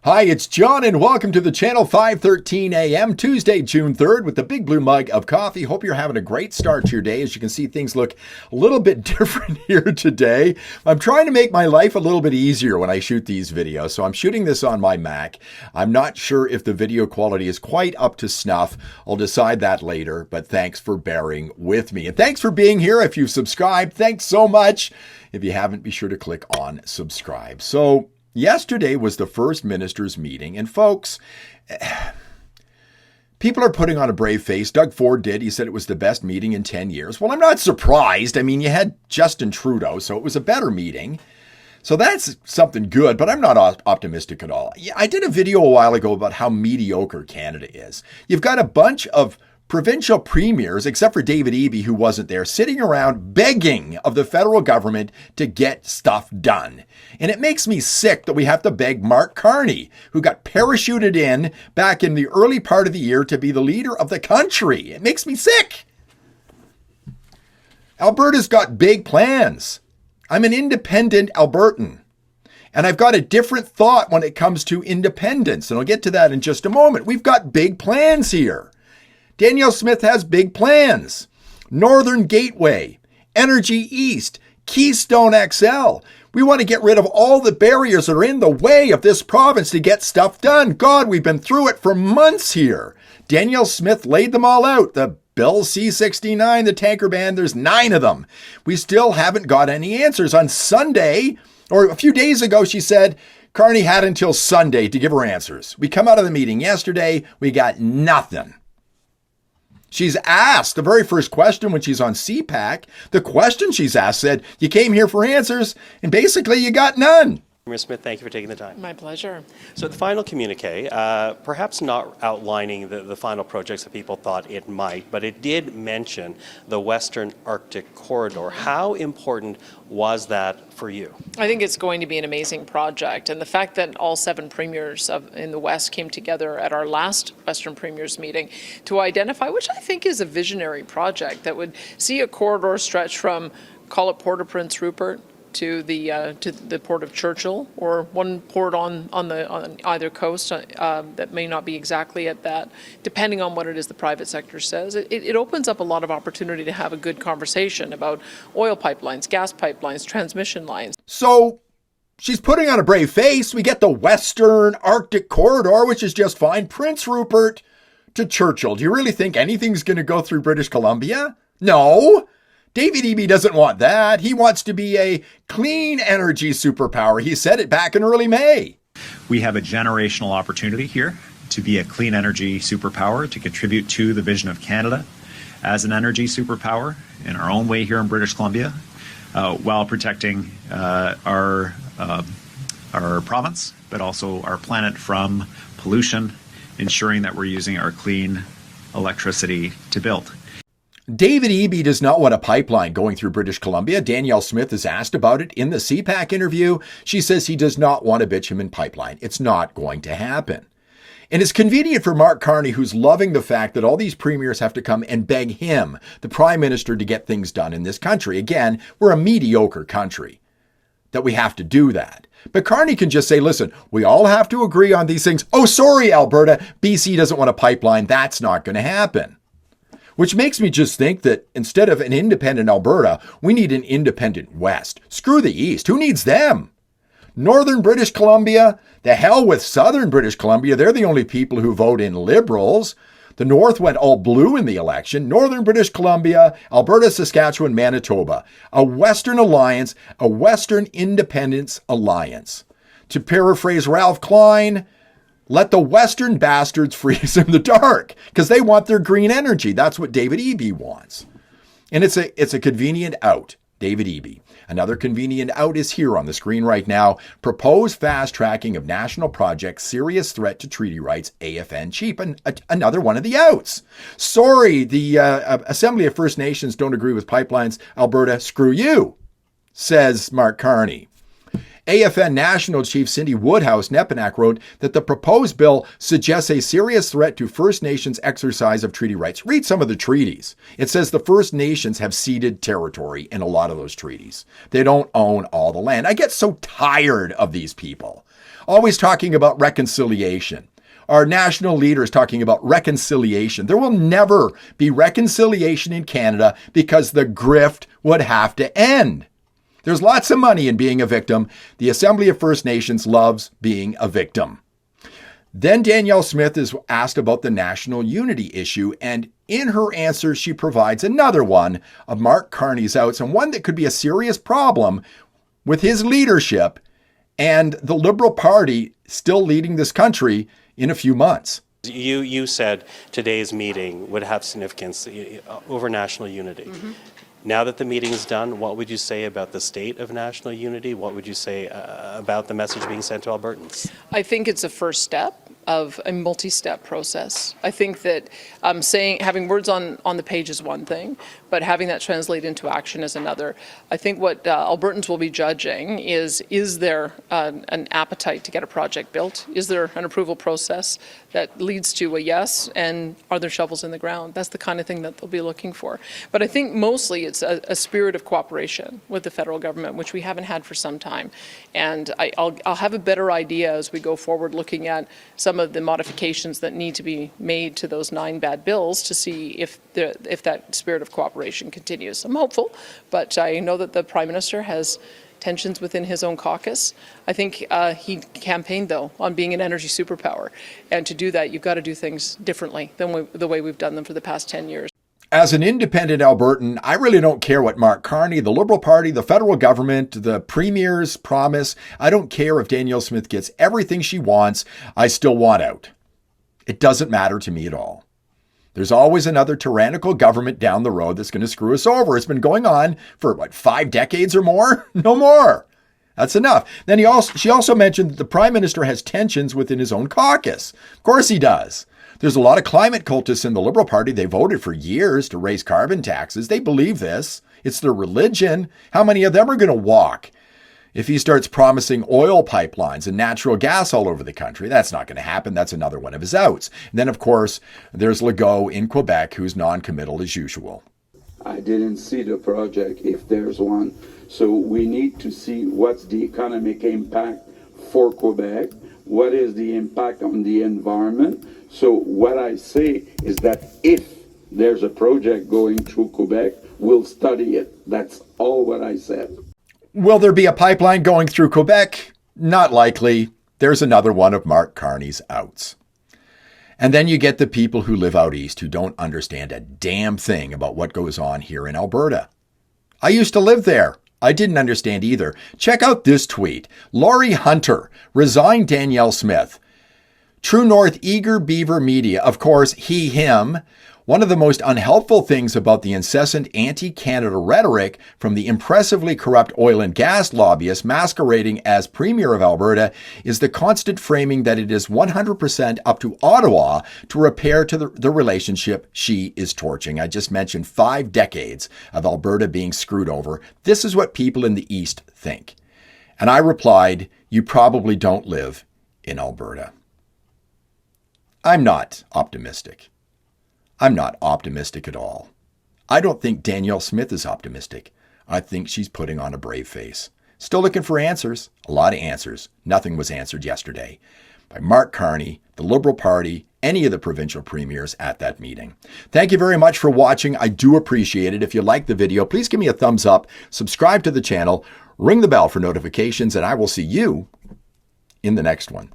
Hi, it's John, and welcome to the channel. 5:13 a.m. Tuesday, June 3rd, with the big blue mug of coffee. Hope you're having a great start to your day. As you can see, things look a little bit different here today. I'm trying to make my life a little bit easier when I shoot these videos, so I'm shooting this on my Mac. I'm not sure if the video quality is quite up to snuff. I'll decide that later, but thanks for bearing with me. And thanks for being here. If you've subscribed, thanks so much. If you haven't, be sure to click on subscribe. So, yesterday was the First Minister's meeting, and folks, people are putting on a brave face. Doug Ford did. He said it was the best meeting in 10 years. Well, I'm not surprised. I mean, you had Justin Trudeau, so it was a better meeting. So that's something good, but I'm not optimistic at all. I did a video a while ago about how mediocre Canada is. You've got a bunch of provincial premiers, except for David Eby, who wasn't there, sitting around begging of the federal government to get stuff done. And it makes me sick that we have to beg Mark Carney, who got parachuted in back in the early part of the year to be the leader of the country. It makes me sick. Alberta's got big plans. I'm an independent Albertan, and I've got a different thought when it comes to independence, and I'll get to that in just a moment. We've got big plans here. Danielle Smith has big plans. Northern Gateway, Energy East, Keystone XL. We want to get rid of all the barriers that are in the way of this province to get stuff done. God, we've been through it for months here. Danielle Smith laid them all out. The Bill C-69, the tanker ban, there's 9 of them. We still haven't got any answers. On Sunday, or a few days ago, she said Carney had until Sunday to give her answers. We come out of the meeting yesterday, we got nothing. She's asked the very first question when she's on CPAC. The question she's asked said, you came here for answers, and basically you got none. Premier Smith, thank you for taking the time. My pleasure. So the final communique, perhaps not outlining the final projects that people thought it might, but it did mention the Western Arctic Corridor. How important was that for you? I think it's going to be an amazing project, and the fact that all 7 premiers in the West came together at our last Western Premiers meeting to identify, which I think is a visionary project that would see a corridor stretch from, call it Port of Prince Rupert, to the port of Churchill, or one port on either coast that may not be exactly at that, depending on what it is the private sector says. It opens up a lot of opportunity to have a good conversation about oil pipelines, gas pipelines, transmission lines. So she's putting on a brave face. We get the Western Arctic Corridor, which is just fine. Prince Rupert to Churchill. Do you really think anything's going to go through British Columbia? No. David Eby doesn't want that. He wants to be a clean energy superpower. He said it back in early May. We have a generational opportunity here to be a clean energy superpower, to contribute to the vision of Canada as an energy superpower in our own way here in British Columbia, while protecting our province, but also our planet from pollution, ensuring that we're using our clean electricity to build. David Eby does not want a pipeline going through British Columbia. Danielle Smith is asked about it in the CPAC interview. She says he does not want a bitumen pipeline. It's not going to happen. And it's convenient for Mark Carney, who's loving the fact that all these premiers have to come and beg him, the prime minister, to get things done in this country. Again, we're a mediocre country, that we have to do that. But Carney can just say, listen, we all have to agree on these things. Oh, sorry, Alberta, BC doesn't want a pipeline. That's not going to happen. Which makes me just think that instead of an independent Alberta, we need an independent West. Screw the East. Who needs them? Northern British Columbia? The hell with Southern British Columbia. They're the only people who vote in Liberals. The North went all blue in the election. Northern British Columbia, Alberta, Saskatchewan, Manitoba. A Western alliance, a Western independence alliance. To paraphrase Ralph Klein, let the Western bastards freeze in the dark, because they want their green energy. That's what David Eby wants. And it's a convenient out, David Eby. Another convenient out is here on the screen right now. Proposed fast tracking of national projects, serious threat to treaty rights, AFN cheap. And another one of the outs. Sorry, the Assembly of First Nations don't agree with pipelines. Alberta, screw you, says Mark Carney. AFN National Chief Cindy Woodhouse-Nepinak wrote that the proposed bill suggests a serious threat to First Nations exercise of treaty rights. Read some of the treaties. It says the First Nations have ceded territory in a lot of those treaties. They don't own all the land. I get so tired of these people. always talking about reconciliation. Our national leaders talking about reconciliation. There will never be reconciliation in Canada because the grift would have to end. There's lots of money in being a victim. The Assembly of First Nations loves being a victim. Then Danielle Smith is asked about the national unity issue, and in her answer, she provides another one of Mark Carney's outs, and one that could be a serious problem with his leadership and the Liberal Party still leading this country in a few months. You said today's meeting would have significance over national unity. Now that the meeting is done, what would you say about the state of national unity? What would you say about the message being sent to Albertans? I think it's a first step of a multi-step process. I think that having words on the page is one thing, but having that translate into action is another. I think what Albertans will be judging is there an appetite to get a project built? Is there an approval process that leads to a yes, and are there shovels in the ground? That's the kind of thing that they'll be looking for. But I think mostly it's a spirit of cooperation with the federal government, which we haven't had for some time. And I'll have a better idea as we go forward looking at some of the modifications that need to be made to those 9 bad bills to see if that spirit of cooperation continues. I'm hopeful, but I know that the Prime Minister has tensions within his own caucus. I think he campaigned, though, on being an energy superpower. And to do that, you've got to do things differently than the way we've done them for the past 10 years. As an independent Albertan, I really don't care what Mark Carney, the Liberal Party, the federal government, the Premier's promise. I don't care if Danielle Smith gets everything she wants. I still want out. It doesn't matter to me at all. There's always another tyrannical government down the road that's going to screw us over. It's been going on for, 5 decades or more? No more. That's enough. Then she also mentioned that the Prime Minister has tensions within his own caucus. Of course he does. There's a lot of climate cultists in the Liberal Party. They voted for years to raise carbon taxes. They believe this. It's their religion. How many of them are going to walk if he starts promising oil pipelines and natural gas all over the country? That's not going to happen. That's another one of his outs. And then, of course, there's Legault in Quebec, who's non-committal as usual. I didn't see the project, if there's one. So we need to see what's the economic impact for Quebec. What is the impact on the environment? So what I say is that if there's a project going through Quebec, we'll study it. That's all what I said. Will there be a pipeline going through Quebec? Not likely. There's another one of Mark Carney's outs. And then you get the people who live out east who don't understand a damn thing about what goes on here in Alberta. I used to live there. I didn't understand either. Check out this tweet. Laurie Hunter resigned Danielle Smith. True North Eager Beaver Media, of course, he, him. One of the most unhelpful things about the incessant anti-Canada rhetoric from the impressively corrupt oil and gas lobbyists masquerading as Premier of Alberta is the constant framing that it is 100% up to Ottawa to repair to the relationship she is torching. I just mentioned 5 decades of Alberta being screwed over. This is what people in the East think. And I replied, you probably don't live in Alberta. I'm not optimistic. I'm not optimistic at all. I don't think Danielle Smith is optimistic. I think she's putting on a brave face. Still looking for answers. A lot of answers. Nothing was answered yesterday by Mark Carney, the Liberal Party, any of the provincial premiers at that meeting. Thank you very much for watching. I do appreciate it. If you liked the video, please give me a thumbs up, subscribe to the channel, ring the bell for notifications, and I will see you in the next one.